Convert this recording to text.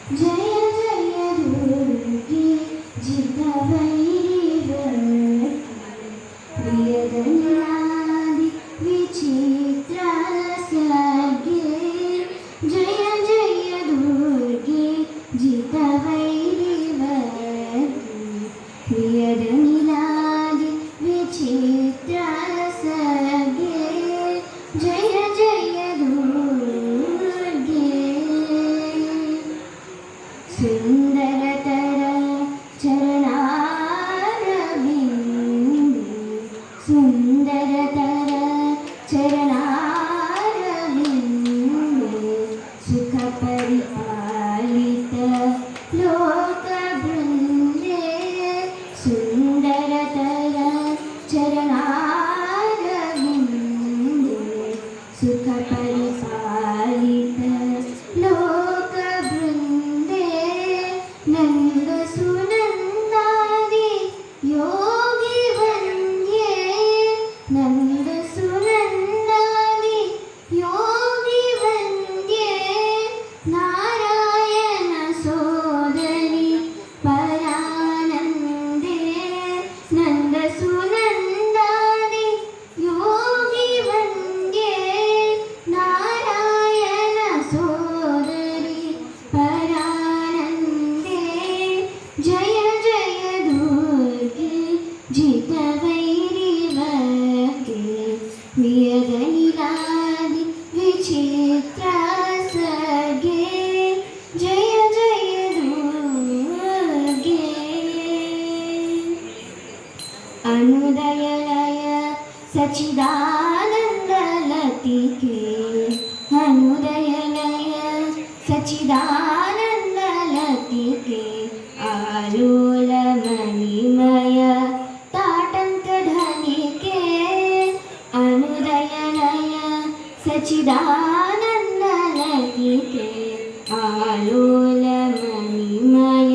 जय जय दुर्गे जितवैरिवरदे प्रियदनादि विचित्र सर्गे जय जय दुर्गे जितवैरिवरदे प्रियदनादि विचित्र सर्गे जय जय दुर्गे सुंदरतर चरणारविंदे सुंदरतर चरणारविंदे सुख परिपालित लोकवृंदे सुंदरतर चरणारविंदे सुख परिपालित लोकवृंदे नंद सुनंदादि योगी वंद्ये नंद सुनंदादि योगी वंद्ये नारायण सोदरी परानंदे नंद सुनंदादि योगी वंद्ये नारायण सोदरी परानंदे जय जय दुर्गे जितवैरिवरदे प्रियदनिलादि विचित्र सर्गे जय जय दुर्गे अनुदयलय सच्चिदानंद लतिके अनुदयलय सच्चिदानंद लतिके आलोल मणिमय ताटंक धनिके अनुदयलय सच्चिदानंद लतिके आलोल मणिमय